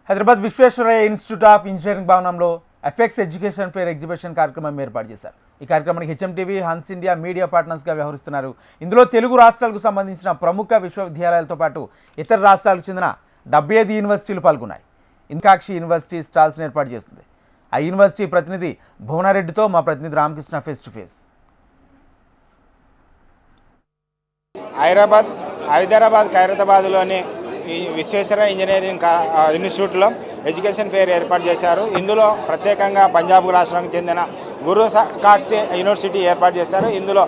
Hyderabad Visvesvaraya institute of engineering భవనంలో effects education fair exhibition కార్యక్రమం ఏర్పాటు చేశారు. ఈ కార్యక్రమానికి హెచ్ఎంటీవీ, హన్స్ ఇండియా మీడియా పార్ట్నర్స్గా వ్యవహరిస్తున్నారు. ఇందులో తెలుగు రాష్ట్రాలకు సంబంధించిన ప్రముఖ విశ్వవిద్యాలయాలతో పాటు ఇతర రాష్ట్రాలకు చెందిన 75 యూనివర్సిటీలు పాల్గొన్నాయి. ఇన్కాక్షి యూనివర్సిటీ స్టాల్స్ను ఏర్పాటు చేస్తుంది. ఆ యూనివర్సిటీ ప్రతినిధి భువనారెడ్డితో మా ప్రతినిధి Ramakrishna face to face. Hyderabad ఖైరతాబాద్లోని ఈ విశ్వేశ్వరయ్య ఇంజనీరింగ్ ఇన్స్టిట్యూట్లో ఎడ్యుకేషన్ ఫేర్ ఏర్పాటు చేశారు. ఇందులో ప్రత్యేకంగా పంజాబ్ రాష్ట్రానికి చెందిన గురు కాక్సీ యూనివర్సిటీ ఏర్పాటు చేశారు. ఇందులో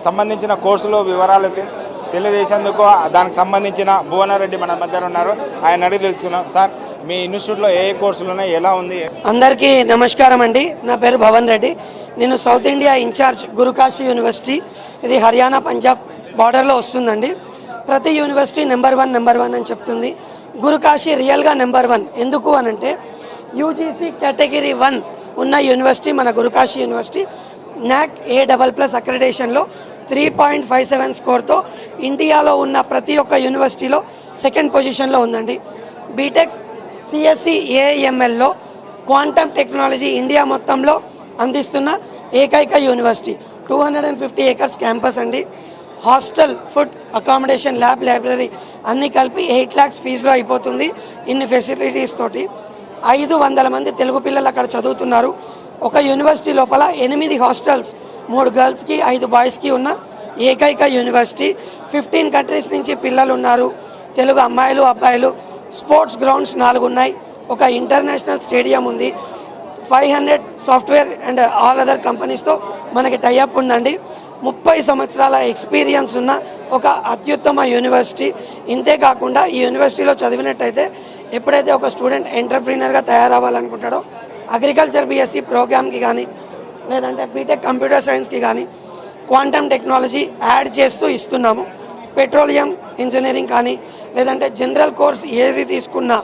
సంబంధించిన కోర్సులు వివరాలు తెలియజేసేందుకు దానికి సంబంధించిన భువనారెడ్డి మన మధ్య ఉన్నారు. ఆయన అడిగి తెలుసుకుందాం. సార్, మీ ఇన్స్టిట్యూట్లో ఏ కోర్సులు ఉన్నాయి, ఎలా ఉంది? అందరికీ నమస్కారం అండి. నా పేరు భవన్ రెడ్డి. నేను south India incharge Gurukashi university. ఇది హర్యానా పంజాబ్ బార్డర్లో వస్తుందండి. ప్రతి యూనివర్సిటీ నెంబర్ వన్ అని చెప్తుంది. గురుకాశీ రియల్గా నెంబర్ 1. ఎందుకు అనంటే యూజీసీ కేటగిరీ 1 ఉన్న యూనివర్సిటీ మన గురుకాశీ యూనివర్సిటీ. NAC A++ అక్రెడిటేషన్లో 3.57 స్కోర్తో ఇండియాలో ఉన్న ప్రతి ఒక్క యూనివర్సిటీలో సెకండ్ పొజిషన్లో ఉందండి. బీటెక్ CSE AIMLలో క్వాంటమ్ టెక్నాలజీ ఇండియా మొత్తంలో అందిస్తున్న ఏకైక యూనివర్సిటీ. 250 ఏకర్స్ క్యాంపస్ అండి. Hostel, food, accommodation, lab, library అన్నీ కలిపి 8 lakhs ఫీజులో అయిపోతుంది. ఇన్ని ఫెసిలిటీస్ తోటి 500 మంది తెలుగు పిల్లలు అక్కడ చదువుతున్నారు. ఒక యూనివర్సిటీ లోపల 8 హాస్టల్స్, 3 గర్ల్స్కి 5 బాయ్స్కి ఉన్న ఏకైక యూనివర్సిటీ. 15 కంట్రీస్ నుంచి పిల్లలు ఉన్నారు. తెలుగు అమ్మాయిలు, అబ్బాయిలు. స్పోర్ట్స్ గ్రౌండ్స్ 4 ఉన్నాయి. ఒక ఇంటర్నేషనల్ స్టేడియం ఉంది. 500 సాఫ్ట్వేర్ అండ్ ఆల్ అదర్ కంపెనీస్తో మనకి టైఅప్ ఉందండి. 30 సంవత్సరాల ఎక్స్పీరియన్స్ ఉన్న ఒక అత్యుత్తమ యూనివర్సిటీ. ఇంతేకాకుండా ఈ యూనివర్సిటీలో చదివినట్టయితే ఎప్పుడైతే ఒక స్టూడెంట్ ఎంటర్ప్రీనర్గా తయారవ్వాలనుకుంటాడో అగ్రికల్చర్ BSc ప్రోగ్రామ్కి కానీ లేదంటే బీటెక్ కంప్యూటర్ సైన్స్కి కానీ క్వాంటమ్ టెక్నాలజీ యాడ్ చేస్తూ ఇస్తున్నాము. పెట్రోలియం ఇంజనీరింగ్ కానీ లేదంటే జనరల్ కోర్స్ ఏది తీసుకున్నా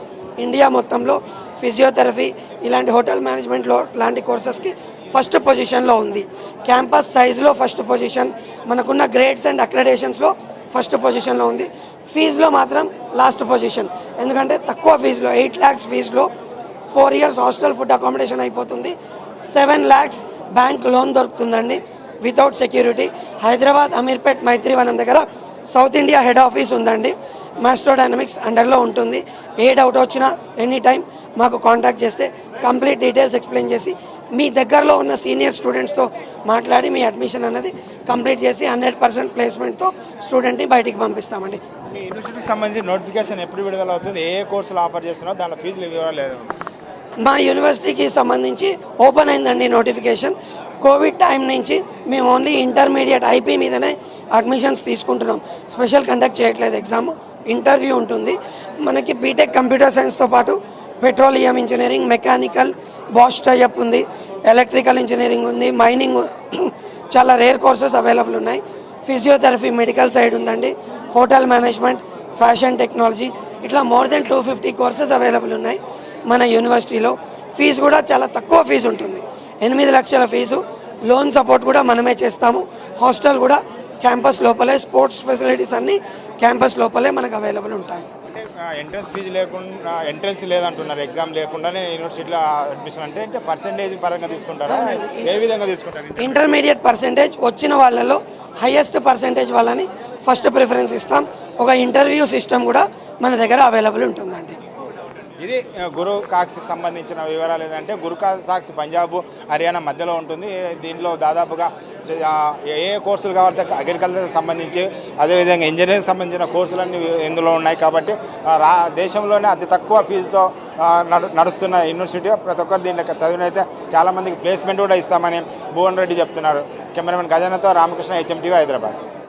ఇండియా మొత్తంలో ఫిజియోథెరపీ ఇలాంటి హోటల్ మేనేజ్మెంట్లో లాంటి కోర్సెస్కి ఫస్ట్ పొజిషన్లో ఉంది. క్యాంపస్ సైజులో ఫస్ట్ పొజిషన్, మనకున్న గ్రేడ్స్ అండ్ అక్రెడేషన్స్లో ఫస్ట్ పొజిషన్లో ఉంది. ఫీజులో మాత్రం లాస్ట్ పొజిషన్. ఎందుకంటే తక్కువ ఫీజులో 8 lakhs ఫీజులో 4 years hostel, food, accommodation అయిపోతుంది. 7 lakhs బ్యాంక్ లోన్ దొరుకుతుందండి వితౌట్ సెక్యూరిటీ. హైదరాబాద్ అమీర్పేట్ మైత్రివనం దగ్గర సౌత్ ఇండియా హెడ్ ఆఫీస్ ఉందండి. మాస్ట్రోడైనమిక్స్ అండర్లో ఉంటుంది. ఏ డౌట్ వచ్చినా ఎనీ టైం మాకు కాంటాక్ట్ చేస్తే కంప్లీట్ డీటెయిల్స్ ఎక్స్ప్లెయిన్ చేసి మీ దగ్గరలో ఉన్న సీనియర్ స్టూడెంట్స్తో మాట్లాడి మీ అడ్మిషన్ అనేది కంప్లీట్ చేసి 100% ప్లేస్మెంట్తో స్టూడెంట్ని బయటికి పంపిస్తామండి. మీ యూనివర్సిటీకి సంబంధించి నోటిఫికేషన్ ఎప్పుడు విడుదల అవుతుంది, ఏ కోర్సులు ఆఫర్ చేస్తున్నారో దాంట్లో ఫీజులు వివరాలు లేదు? మా యూనివర్సిటీకి సంబంధించి ఓపెన్ అయిందండి నోటిఫికేషన్. కోవిడ్ టైం నుంచి మేము ఓన్లీ ఇంటర్మీడియట్ IP మీదనే అడ్మిషన్స్ తీసుకుంటున్నాం. స్పెషల్ కండక్ట్ చేయట్లేదు. ఎగ్జామ్, ఇంటర్వ్యూ ఉంటుంది. మనకి బీటెక్ కంప్యూటర్ సైన్స్తో పాటు petroleum engineering, mechanical, Bosch tie up ఉంది. ఎలక్ట్రికల్ ఇంజనీరింగ్ ఉంది. మైనింగ్ చాలా రేర్ కోర్సెస్ అవైలబుల్ ఉన్నాయి. ఫిజియోథెరపీ మెడికల్ సైడ్ ఉందండి. హోటల్ మేనేజ్మెంట్, ఫ్యాషన్ టెక్నాలజీ ఇట్లా మోర్ దెన్ 250 కోర్సెస్ అవైలబుల్ ఉన్నాయి మన యూనివర్సిటీలో. ఫీజు కూడా చాలా తక్కువ ఫీజు ఉంటుంది. 8 లక్షల ఫీజు. లోన్ సపోర్ట్ కూడా మనమే చేస్తాము. హాస్టల్ కూడా క్యాంపస్ లోపలే, స్పోర్ట్స్ ఫెసిలిటీస్ అన్నీ క్యాంపస్ లోపలే మనకు అవైలబుల్ ఉంటాయి. ఎంట్రన్స్ ఫీజు లేకుండా, ఎంట్రన్స్ లేదంటున్నారు, ఎగ్జామ్ లేకుండానే యూనివర్సిటీలో అడ్మిషన్ అంటే పర్సెంటేజ్ పరంగా తీసుకుంటారా, ఏ విధంగా తీసుకుంటారు? ఇంటర్మీడియట్ పర్సెంటేజ్ వచ్చిన వాళ్ళలో హైయెస్ట్ పర్సెంటేజ్ వాళ్ళని ఫస్ట్ ప్రిఫరెన్స్ ఇస్తాం. ఒక ఇంటర్వ్యూ సిస్టమ్ కూడా మన దగ్గర అవైలబుల్ ఉంటుందండి. ఇది గురు కాక్స్కి సంబంధించిన వివరాలు. ఏంటంటే గురు కాక్స్ పంజాబ్, హర్యానా మధ్యలో ఉంటుంది. దీనిలో దాదాపుగా ఏ కోర్సులు కావాలంటే అగ్రికల్చర్కి సంబంధించి, అదేవిధంగా ఇంజనీరింగ్ సంబంధించిన కోర్సులన్నీ ఇందులో ఉన్నాయి. కాబట్టి దేశంలోనే అతి తక్కువ ఫీజుతో నడుస్తున్న యూనివర్సిటీ. ప్రతి ఒక్కరు దీంట్లో చదివినైతే చాలామందికి ప్లేస్మెంట్ కూడా ఇస్తామని భువన్ రెడ్డి చెప్తున్నారు. కెమెరామెన్ గజానతో రామకృష్ణ, HMTV, హైదరాబాద్.